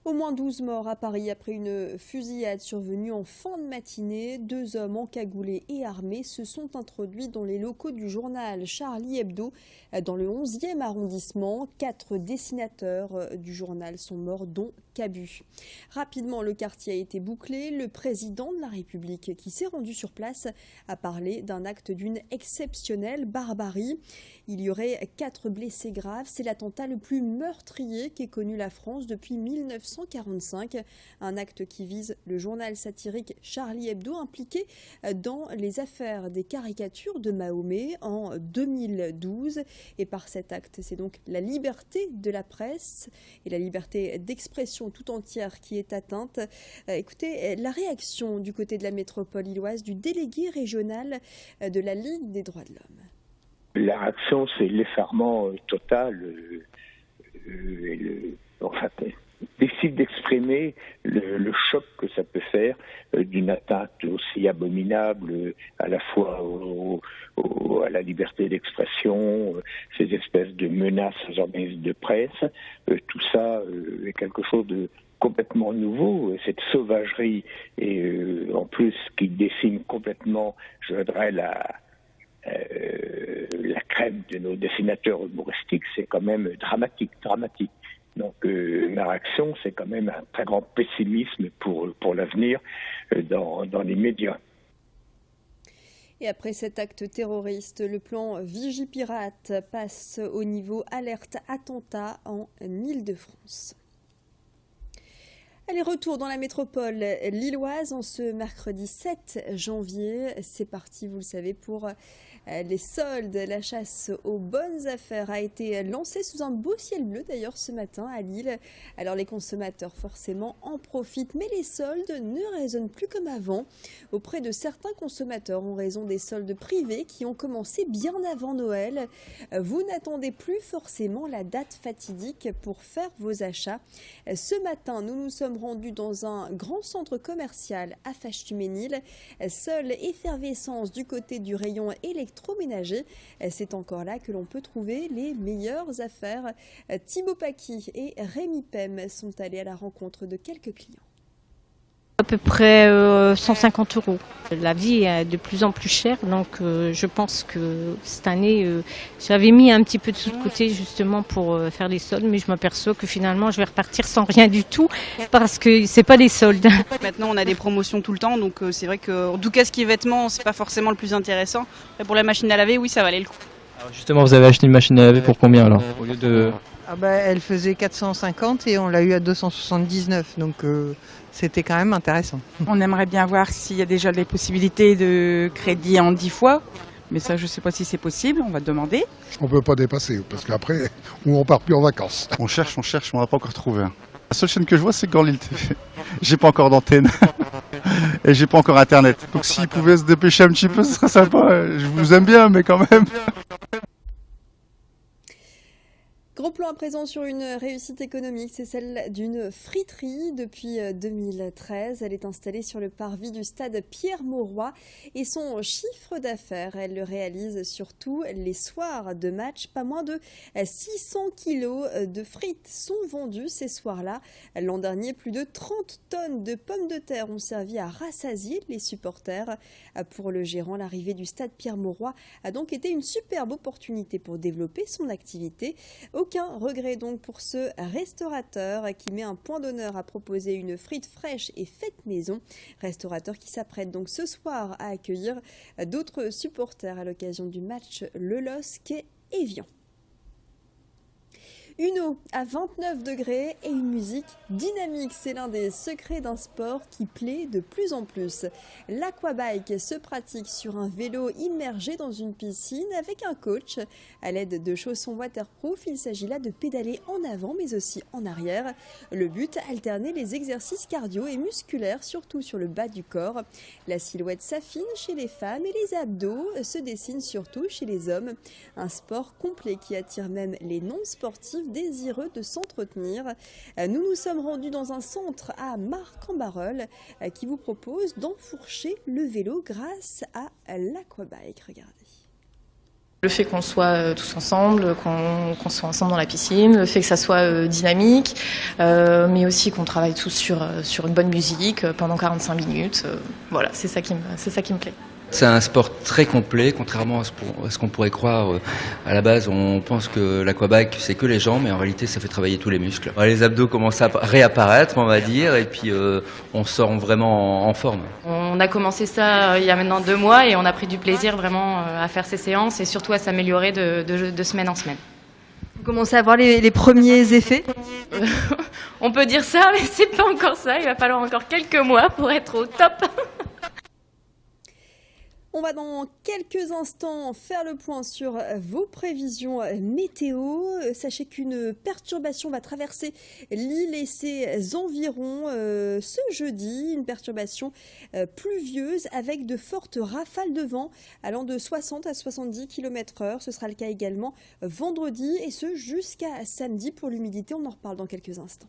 Au moins 12 morts à Paris après une fusillade survenue en fin de matinée. 2 hommes encagoulés et armés se sont introduits dans les locaux du journal Charlie Hebdo dans le 11e arrondissement. 4 dessinateurs du journal sont morts, dont Cabu. Rapidement, le quartier a été bouclé. Le président de la République, qui s'est rendu sur place, a parlé d'un acte d'une exceptionnelle barbarie. Il y aurait 4 blessés graves. C'est l'attentat le plus meurtrier qu'ait connu la France depuis 1945. Un acte qui vise le journal satirique Charlie Hebdo, impliqué dans les affaires des caricatures de Mahomet en 2012. Et par cet acte, c'est donc la liberté de la presse et la liberté d'expression tout entière qui est atteinte. Écoutez, la réaction du côté de la métropole lilloise du délégué régional de la Ligue des droits de l'homme. La réaction, c'est l'effarement total. Décide d'exprimer le choc que ça peut faire d'une atteinte aussi abominable à la fois à la liberté d'expression, ces espèces de menaces aux organismes de presse. Tout ça est quelque chose de complètement nouveau. Cette sauvagerie et en plus qui dessine complètement, je dirais, la crème de nos dessinateurs humoristiques, c'est quand même dramatique. Donc ma réaction, c'est quand même un très grand pessimisme pour l'avenir dans les médias. Et après cet acte terroriste, le plan Vigipirate passe au niveau alerte attentat en Île-de-France. Allez, retour dans la métropole lilloise en ce mercredi 7 janvier. C'est parti, vous le savez, pour les soldes. La chasse aux bonnes affaires a été lancée sous un beau ciel bleu d'ailleurs ce matin à Lille. Alors les consommateurs forcément en profitent, mais les soldes ne résonnent plus comme avant auprès de certains consommateurs en raison des soldes privés qui ont commencé bien avant Noël. Vous n'attendez plus forcément la date fatidique pour faire vos achats. Ce matin, nous nous sommes rendus dans un grand centre commercial à Fâche-Tuménil. Seule effervescence du côté du rayon électroménager. C'est encore là que l'on peut trouver les meilleures affaires. Thibaut Paqui et Rémi Pem sont allés à la rencontre de quelques clients. À peu près 150 €. La vie est de plus en plus chère, donc je pense que cette année, j'avais mis un petit peu de sous de côté justement pour faire les soldes, mais je m'aperçois que finalement je vais repartir sans rien du tout parce que c'est pas des soldes. Maintenant on a des promotions tout le temps, donc c'est vrai que en tout cas ce qui est vêtements, c'est pas forcément le plus intéressant. Mais pour la machine à laver, oui, ça valait le coup. Alors justement, vous avez acheté une machine à laver pour combien alors au lieu de... Elle faisait 450 et on l'a eu à 279, donc c'était quand même intéressant. On aimerait bien voir s'il y a déjà des possibilités de crédit en 10 fois, mais ça je ne sais pas si c'est possible, on va demander. On ne peut pas dépasser, parce qu'après, on part plus en vacances. On cherche, on n'a pas encore trouvé. La seule chaîne que je vois, c'est Gorlil TV. J'ai pas encore d'antenne et j'ai pas encore internet. Donc s'ils pouvaient se dépêcher un petit peu, ce serait sympa. Je vous aime bien, mais quand même. Gros plan à présent sur une réussite économique, c'est celle d'une friterie. Depuis 2013, elle est installée sur le parvis du stade Pierre-Mauroy et son chiffre d'affaires, elle le réalise surtout les soirs de match. Pas moins de 600 kilos de frites sont vendus ces soirs-là. L'an dernier, plus de 30 tonnes de pommes de terre ont servi à rassasier les supporters. Pour le gérant, l'arrivée du stade Pierre-Mauroy a donc été une superbe opportunité pour développer son activité. Aucun regret donc pour ce restaurateur qui met un point d'honneur à proposer une frite fraîche et faite maison. Restaurateur qui s'apprête donc ce soir à accueillir d'autres supporters à l'occasion du match Le LOSC et Évian. Une eau à 29 degrés et une musique dynamique, c'est l'un des secrets d'un sport qui plaît de plus en plus. L'aquabike se pratique sur un vélo immergé dans une piscine avec un coach. À l'aide de chaussons waterproof, il s'agit là de pédaler en avant mais aussi en arrière. Le but, alterner les exercices cardio et musculaires, surtout sur le bas du corps. La silhouette s'affine chez les femmes et les abdos se dessinent surtout chez les hommes. Un sport complet qui attire même les non-sportifs désireux de s'entretenir. Nous nous sommes rendus dans un centre à Marc-en-Barœul qui vous propose d'enfourcher le vélo grâce à l'aquabike. Regardez. Le fait qu'on soit tous ensemble, qu'on soit ensemble dans la piscine, le fait que ça soit dynamique, mais aussi qu'on travaille tous sur une bonne musique pendant 45 minutes. Voilà, c'est ça qui me plaît. C'est un sport très complet, contrairement à ce qu'on pourrait croire. À la base, on pense que l'aquabike, c'est que les jambes, mais en réalité, ça fait travailler tous les muscles. Les abdos commencent à réapparaître, on va dire, et puis on sort vraiment en forme. On a commencé ça il y a maintenant 2 mois et on a pris du plaisir vraiment à faire ces séances et surtout à s'améliorer de semaine en semaine. Vous commencez à voir les premiers effets? On peut dire ça, mais c'est pas encore ça. Il va falloir encore quelques mois pour être au top. On va dans quelques instants faire le point sur vos prévisions météo. Sachez qu'une perturbation va traverser l'île et ses environs ce jeudi. Une perturbation pluvieuse avec de fortes rafales de vent allant de 60 à 70 km/h. Ce sera le cas également vendredi et ce jusqu'à samedi pour l'humidité. On en reparle dans quelques instants.